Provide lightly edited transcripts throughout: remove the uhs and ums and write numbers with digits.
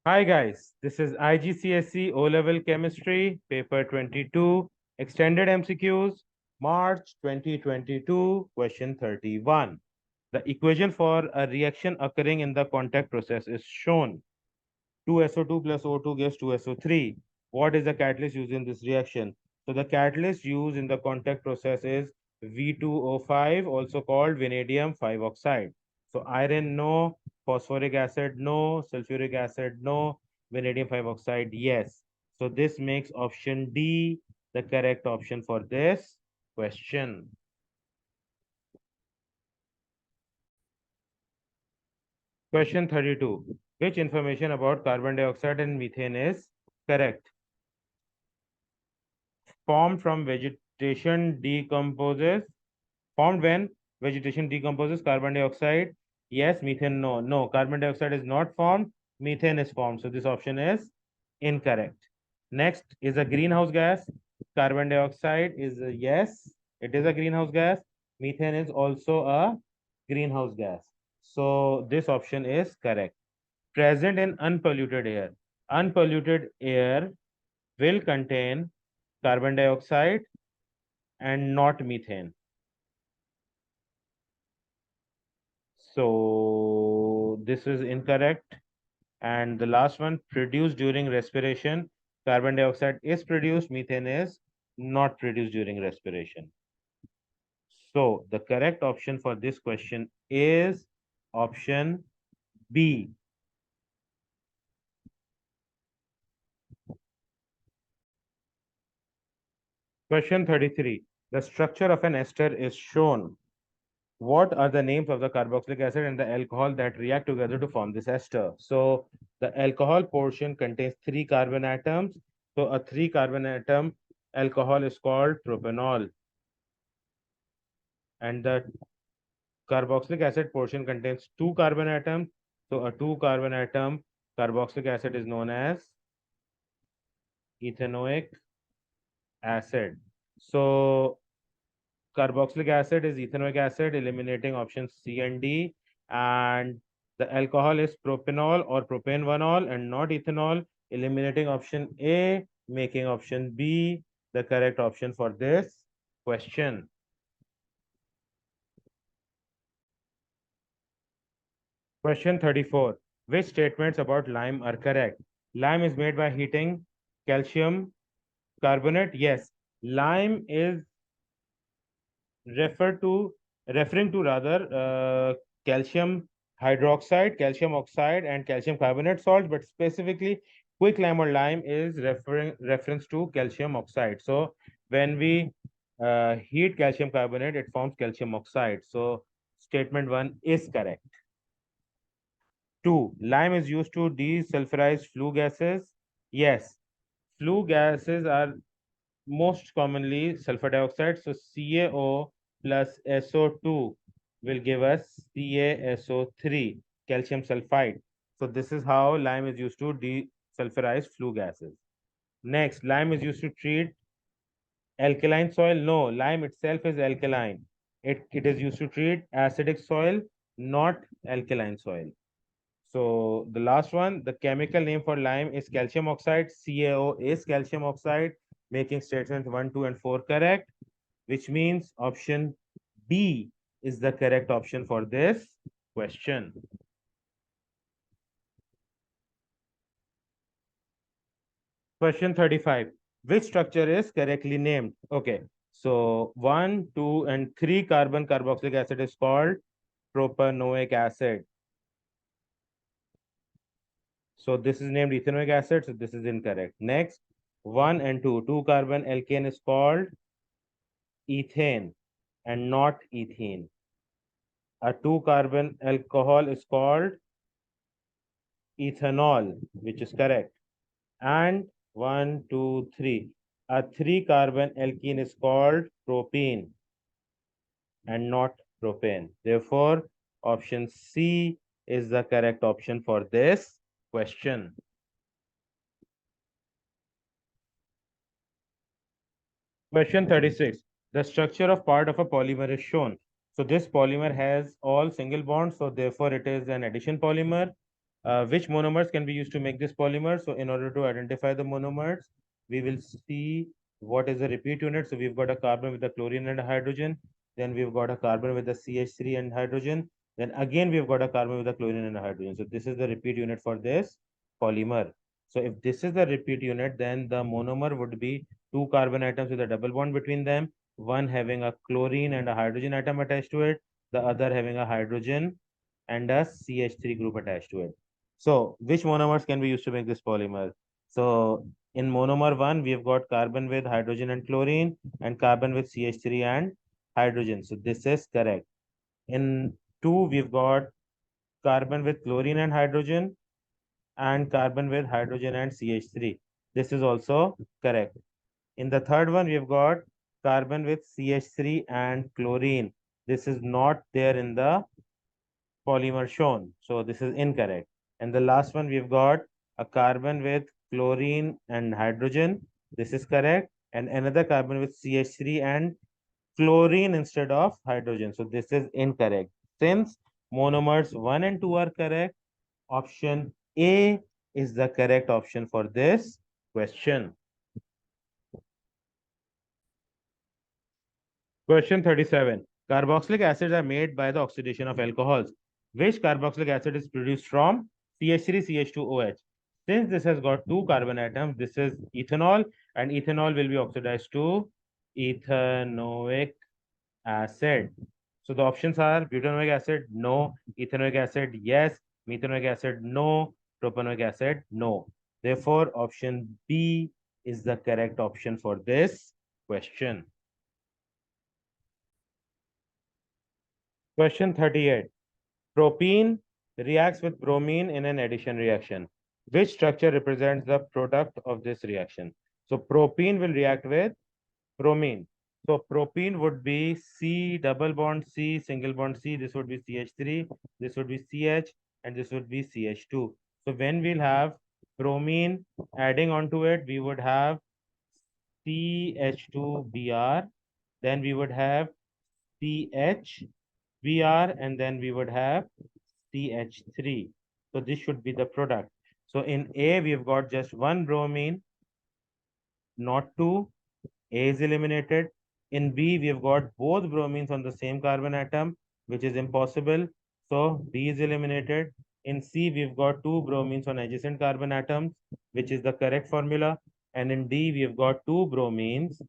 Hi guys, this is IGCSE O-Level Chemistry, paper 22, extended MCQs, March 2022, question 31. The equation for a reaction occurring in the contact process is shown. 2SO2 plus O2 gives 2SO3. What is the catalyst used in this reaction? So the catalyst used in the contact process is V2O5, also called vanadium 5 oxide. So iron, no. Phosphoric acid, no. Sulfuric acid, no. Vanadium 5 oxide, yes. So this makes option D the correct option for this question. Question 32. Which information about carbon dioxide and methane is correct? Formed from vegetation decomposes. Formed when vegetation decomposes carbon dioxide. Yes, methane, no. No, carbon dioxide is not formed. Methane is formed. So this option is incorrect. Next is a greenhouse gas. Carbon dioxide is a yes. It is a greenhouse gas. Methane is also a greenhouse gas. So this option is correct. Present in unpolluted air. Unpolluted air will contain carbon dioxide and not methane. So this is incorrect. And the last one, produced during respiration. Carbon dioxide is produced, methane is not produced during respiration. So the correct option for this question is option B. Question 33. The structure of an ester is shown. What are the names of the carboxylic acid and the alcohol that react together to form this ester? So the alcohol portion contains 3 carbon atoms. So a 3 carbon atom alcohol is called propanol. And the carboxylic acid portion contains 2 carbon atoms. So a 2 carbon atom carboxylic acid is known as ethanoic acid. So carboxylic acid is ethanoic acid, eliminating options C and D. And the alcohol is propanol or propanol and not ethanol, eliminating option A, making option B the correct option for this question. Question 34. Which statements about lime are correct? Lime is made by heating calcium carbonate. Yes, lime is refer to referring to rather calcium hydroxide, calcium oxide, and calcium carbonate salt, but specifically quicklime or lime is referring reference to calcium oxide. So when we heat calcium carbonate, it forms calcium oxide. So statement one is correct. Two, lime is used to desulfurize flue gases. Yes, flue gases are most commonly sulfur dioxide. So CaO plus SO2 will give us CaSO3, calcium sulfide. So this is how lime is used to desulfurize flue gases. Next, lime is used to treat alkaline soil. No, lime itself is alkaline. It is used to treat acidic soil, not alkaline soil. So the last one, the chemical name for lime is calcium oxide. CaO is calcium oxide, making statements 1, 2, and 4 correct, which means option B is the correct option for this question. Question 35. Which structure is correctly named? Okay. So 1, 2, and 3 carbon carboxylic acid is called propanoic acid. So this is named ethanoic acid. So this is incorrect. Next, 1 and 2. 2 carbon alkane is called ethane and not ethene. A 2 carbon alcohol is called ethanol, which is correct. And 1, 2, 3. A 3 carbon alkene is called propene and not propane. Therefore, option C is the correct option for this question. Question 36. The structure of part of a polymer is shown. So this polymer has all single bonds, so therefore it is an addition polymer. Which monomers can be used to make this polymer? So in order to identify the monomers, we will see what is the repeat unit. So we've got a carbon with a chlorine and a hydrogen. Then we've got a carbon with a CH3 and hydrogen. Then again, we've got a carbon with a chlorine and a hydrogen. So this is the repeat unit for this polymer. So if this is the repeat unit, then the monomer would be two carbon atoms with a double bond between them, one having a chlorine and a hydrogen atom attached to it, the other having a hydrogen and a CH3 group attached to it. So which monomers can be used to make this polymer? So in monomer 1, we've got carbon with hydrogen and chlorine and carbon with CH3 and hydrogen. So this is correct. In 2, we've got carbon with chlorine and hydrogen and carbon with hydrogen and CH3. This is also correct. In the third one, we've got carbon with CH3 and chlorine. This is not there in the polymer shown. So this is incorrect. And the last one, we've got a carbon with chlorine and hydrogen. This is correct. And another carbon with CH3 and chlorine instead of hydrogen. So this is incorrect. Since monomers 1 and 2 are correct, option A is the correct option for this question. Question 37. Carboxylic acids are made by the oxidation of alcohols. Which carboxylic acid is produced from CH3CH2OH? Since this has got two carbon atoms, this is ethanol, and ethanol will be oxidized to ethanoic acid. So the options are butanoic acid, no; ethanoic acid, yes; methanoic acid, no; propanoic acid, no. Therefore, option B is the correct option for this question. Question 38. Propene reacts with bromine in an addition reaction. Which structure represents the product of this reaction? So propene will react with bromine. So propene would be C double bond C, single bond C. This would be CH3, this would be CH, and this would be CH2. So when we'll have bromine adding onto it, we would have CH2Br, then we would have CHBr, and then we would have CH3. So this should be the product. So in A, we've got just one bromine, not two. A is eliminated. In B, we've got both bromines on the same carbon atom, which is impossible. So B is eliminated. In C, we've got two bromines on adjacent carbon atoms, which is the correct formula. And in D, we've got two bromines,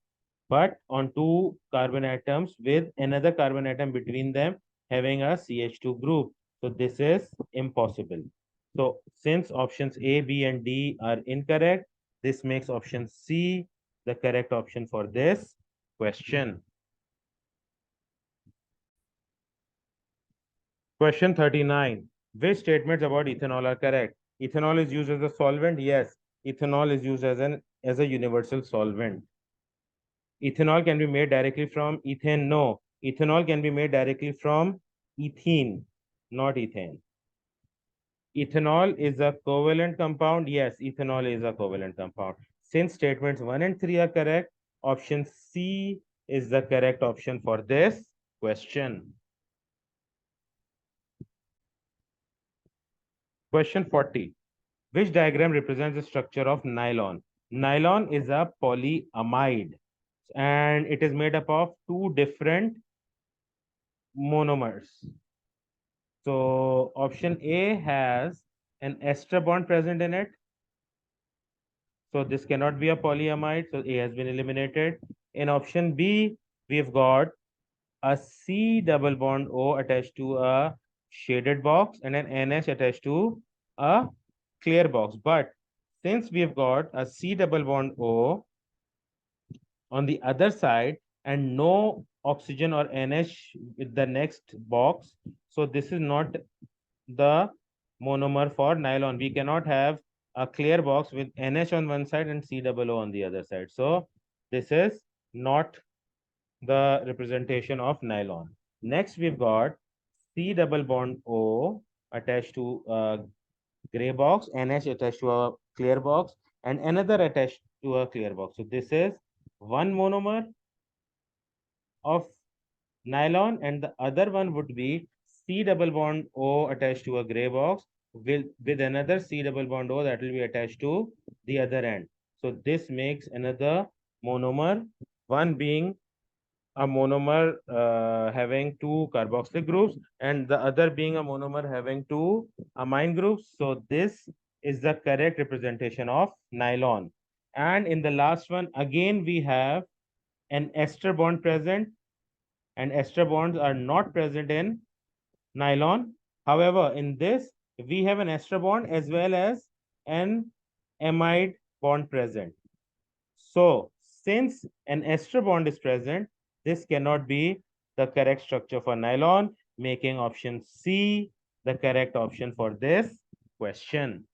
but on two carbon atoms with another carbon atom between them having a CH2 group. So this is impossible. So since options A, B, and D are incorrect, this makes option C the correct option for this question. Question 39. Which statements about ethanol are correct? Ethanol is used as a solvent. Yes. Ethanol is used as a universal solvent. Ethanol can be made directly from ethane. No. Ethanol can be made directly from ethene, not ethane. Ethanol is a covalent compound. Yes, ethanol is a covalent compound. Since statements 1 and 3 are correct, option C is the correct option for this question. Question 40. Which diagram represents the structure of nylon? Nylon is a polyamide and it is made up of two different monomers. So option A has an ester bond present in it. So this cannot be a polyamide. So A has been eliminated. In option B, we've got a C double bond O attached to a shaded box and an NH attached to a clear box. But since we've got a C double bond O on the other side and no oxygen or NH with the next box, so this is not the monomer for nylon. We cannot have a clear box with NH on one side and C double O on the other side. So this is not the representation of nylon. Next, we've got C double bond O attached to a gray box, NH attached to a clear box, and another attached to a clear box. So this is one monomer of nylon, and the other one would be C double bond O attached to a gray box with another C double bond O that will be attached to the other end. So this makes another monomer, one being a monomer having two carboxylic groups and the other being a monomer having two amine groups. So this is the correct representation of nylon. And in the last one, again, we have an ester bond present, and ester bonds are not present in nylon. However, in this, we have an ester bond as well as an amide bond present. So, since an ester bond is present, this cannot be the correct structure for nylon, making option C the correct option for this question.